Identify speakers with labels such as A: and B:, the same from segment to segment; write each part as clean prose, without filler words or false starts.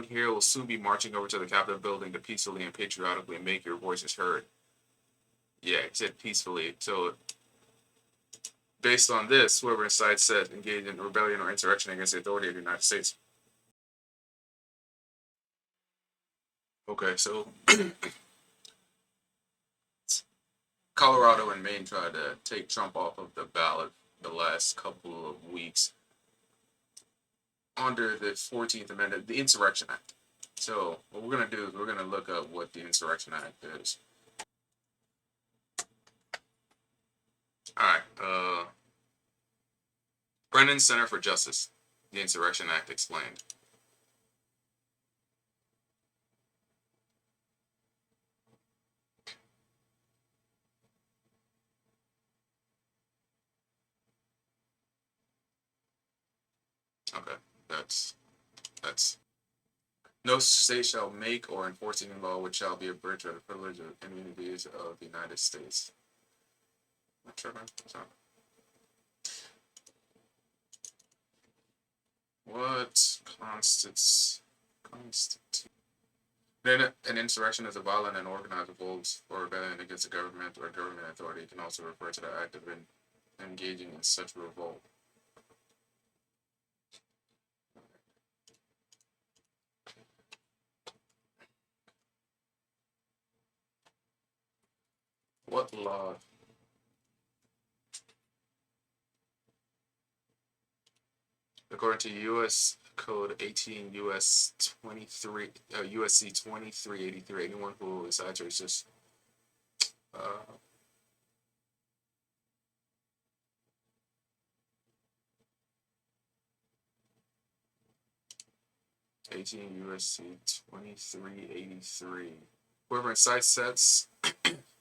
A: here will soon be marching over to the Capitol building to peacefully and patriotically make your voices heard. Yeah, it said peacefully. So, based on this, whoever incites said engaged in rebellion or insurrection against the authority of the United States. Okay, so Colorado and Maine tried to take Trump off of the ballot the last couple of weeks under the 14th Amendment, the Insurrection Act. So what we're going to do is we're going to look up what the Insurrection Act is. All right. Brennan Center for Justice, the Insurrection Act explained. Okay, that's no state shall make or enforce any law which shall be abridged by the privilege of immunities of the United States. Not sure, man. What constitutes then an insurrection is a violent and organized revolt or rebellion against a government or government authority. It can also refer to the act of engaging in such revolt. What law? According to U.S. Code 18 U.S. 23 USC 2383, anyone who incites or just 18 USC 2383. Whoever incites,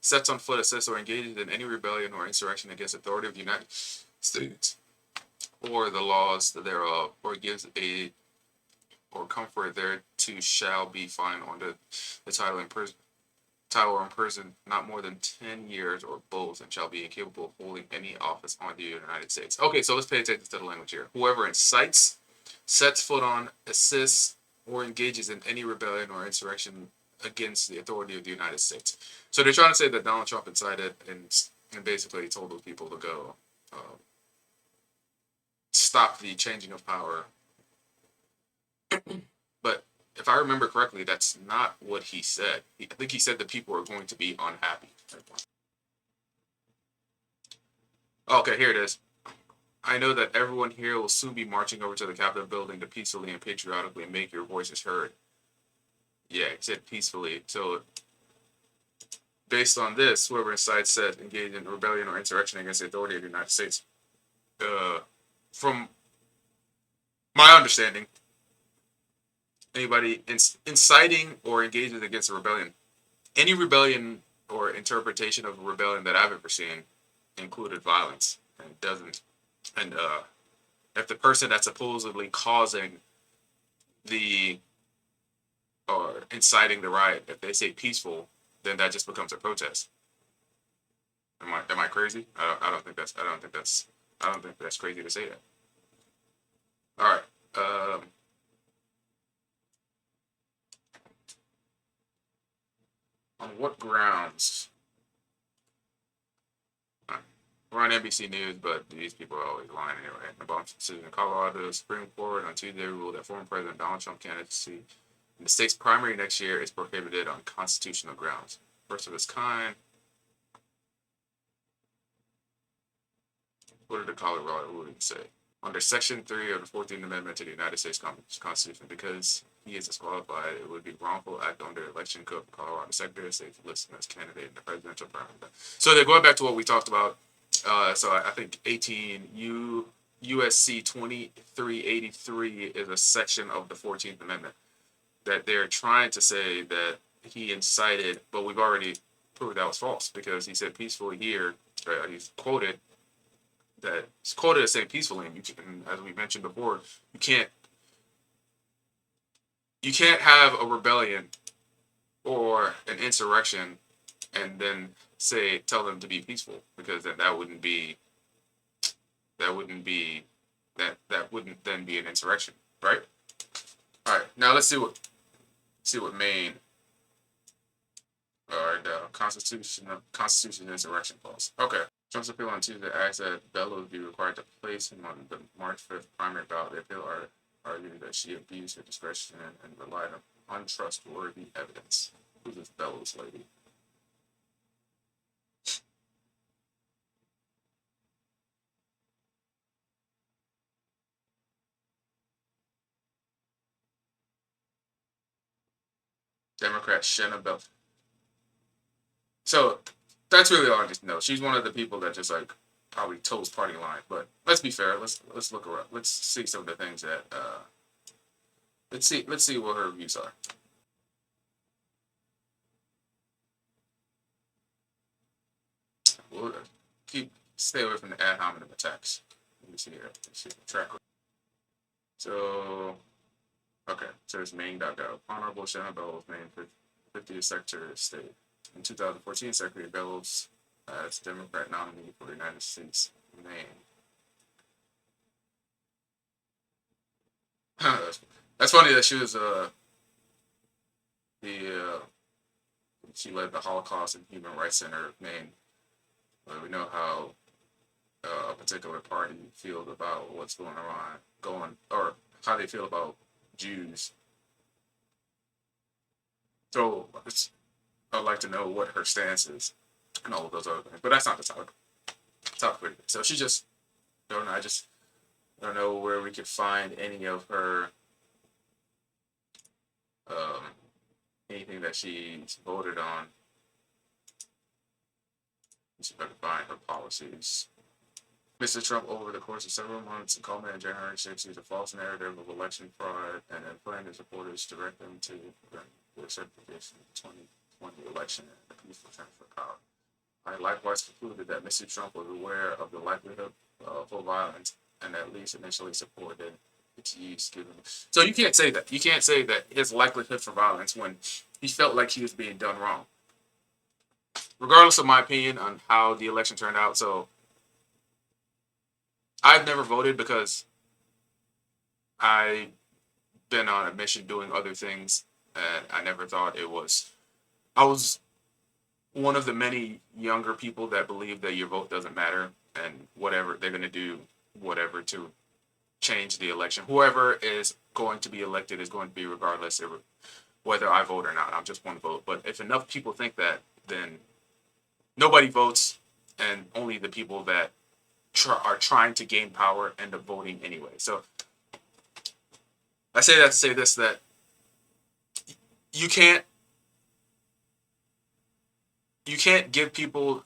A: sets on foot, assists, or engages in any rebellion or insurrection against authority of the United States or the laws thereof, or gives aid or comfort thereto, shall be fined under the title or imprisoned not more than 10 years or both, and shall be incapable of holding any office on the United States. Okay, so let's pay attention to the language here. Whoever incites, sets foot on, assists, or engages in any rebellion or insurrection against the authority of the United States. So they're trying to say that Donald Trump incited and basically told those people to go stop the changing of power. But if I remember correctly, that's not what he said. I think he said that people are going to be unhappy. Okay, here it is. I know that everyone here will soon be marching over to the Capitol building to peacefully and patriotically make your voices heard. Yeah, it said peacefully. So, based on this, whoever incites said engaged in rebellion or insurrection against the authority of the United States. From my understanding, anybody inciting or engages against a rebellion, any rebellion or interpretation of a rebellion that I've ever seen included violence, and it doesn't. And if the person that's supposedly causing the or inciting the riot, if they say peaceful, then that just becomes a protest. Am I crazy? I don't think that's crazy to say that. All right. On what grounds? We're on NBC News, but these people are always lying anyway. The bomb decision in Colorado, the Supreme Court on Tuesday ruled that former President Donald Trump candidacy in the state's primary next year is prohibited on constitutional grounds. First of its kind. What did the Colorado ruling say? Under Section 3 of the 14th Amendment to the United States Constitution, because he is disqualified, it would be wrongful act under election code for Colorado Secretary of State to list him as candidate in the presidential primary. So they're going back to what we talked about. So I think 18 USC 2383 is a section of the 14th Amendment that they're trying to say that he incited, but we've already proved that was false because he said peacefully here. He's quoted as saying peacefully, and as we mentioned before, you can't have a rebellion or an insurrection and then tell them to be peaceful, because then that wouldn't then be an insurrection, right? All right, now let's see what See what Maine or the Constitution Insurrection clause. Okay. Trump's appeal on Tuesday asks that Bella would be required to place him on the March 5th primary ballot. The appeal arguing that she abused her discretion and relied on untrustworthy evidence. Who's this Bella's lady? Democrat Shanna Bell. So that's really all I need to know. She's one of the people that just like probably toes party line. But let's be fair. Let's look around. Let's see some of the things that let's see what her views are. We'll stay away from the ad hominem attacks. Let me see here. Let's see the track. So okay, so it's Maine.gov. Honorable Shannon Bellows, Maine 50th Secretary of State. In 2014, Secretary Bellows as Democrat nominee for the United States, Maine. That's funny that she was she led the Holocaust and Human Rights Center of Maine. We know how a particular party feels about what's or how they feel about Jews. So I'd like to know what her stance is and all of those other things. But that's not the topic. So she just don't know. I just don't know where we could find any of her anything that she's voted on. She better find her policies. Mr. Trump, over the course of several months, culminating January 6th, used a false narrative of election fraud and then planned his supporters to direct them to the certification of the 2020 election and the peaceful transfer of power. I likewise concluded that Mr. Trump was aware of the likelihood of violence and at least initially supported its use given. So you can't say that. You can't say that his likelihood for violence when he felt like he was being done wrong. Regardless of my opinion on how the election turned out, so I've never voted because I've been on a mission doing other things, and I never thought it was. I was one of the many younger people that believe that your vote doesn't matter, and whatever they're going to do, whatever to change the election. Whoever is going to be elected is going to be regardless of whether I vote or not. I'm just one vote. But if enough people think that, then nobody votes, and only the people that are trying to gain power end up voting anyway. So I say that to say this, that you can't give people,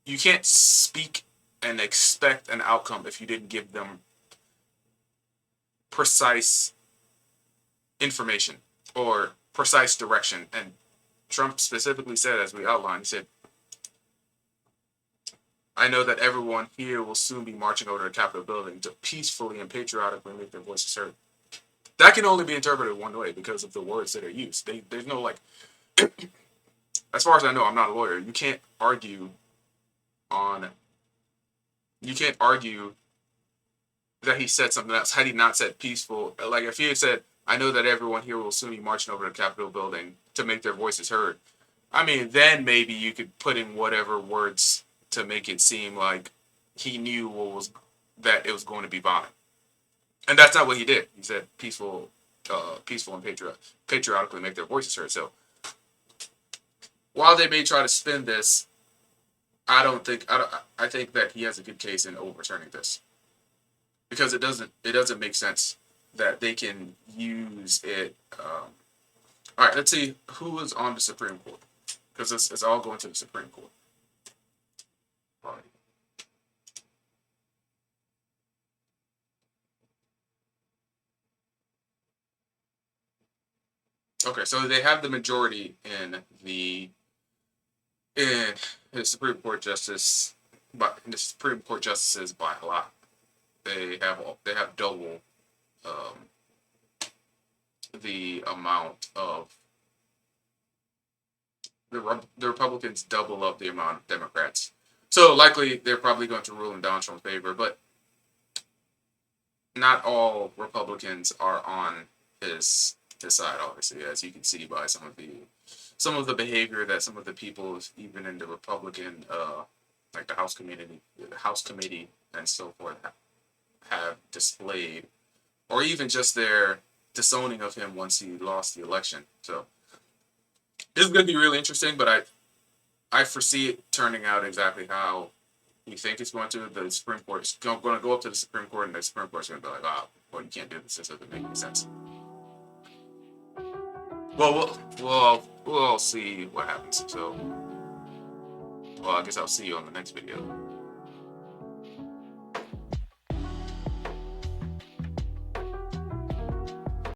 A: you can't speak and expect an outcome if you didn't give them precise information or precise direction. And Trump specifically said, as we outlined, he said, I know that everyone here will soon be marching over to the Capitol building to peacefully and patriotically make their voices heard. That can only be interpreted one way because of the words that are used. There's no like, as far as I know, I'm not a lawyer. You can't argue that he said something else had he not said peaceful. Like if he had said, I know that everyone here will soon be marching over to the Capitol building to make their voices heard. I mean, then maybe you could put in whatever words to make it seem like he knew that it was going to be violent. And that's not what he did. He said peaceful and patriotically make their voices heard. So while they may try to spin this, I think that he has a good case in overturning this. Because it doesn't make sense that they can use it. All right, let's see who is on the Supreme Court. Because it's all going to the Supreme Court. All right. Okay, so they have the majority in the Supreme Court justice, but the Supreme Court justices by a lot. They have double the amount of the Republicans double up the amount of Democrats. So likely they're probably going to rule in Donald Trump's favor, but not all Republicans are on his decide, obviously, as you can see by some of the behavior that some of the people, even in the Republican, like the House committee, and so forth, have displayed, or even just their disowning of him once he lost the election. So this is going to be really interesting, but I foresee it turning out exactly how we think it's going to. The Supreme Court is going to go up to the Supreme Court, and the Supreme Court is going to be like, "Oh, well, you can't do this. This doesn't make any sense." Well, we'll all see what happens. So, well, I guess I'll see you on the next video.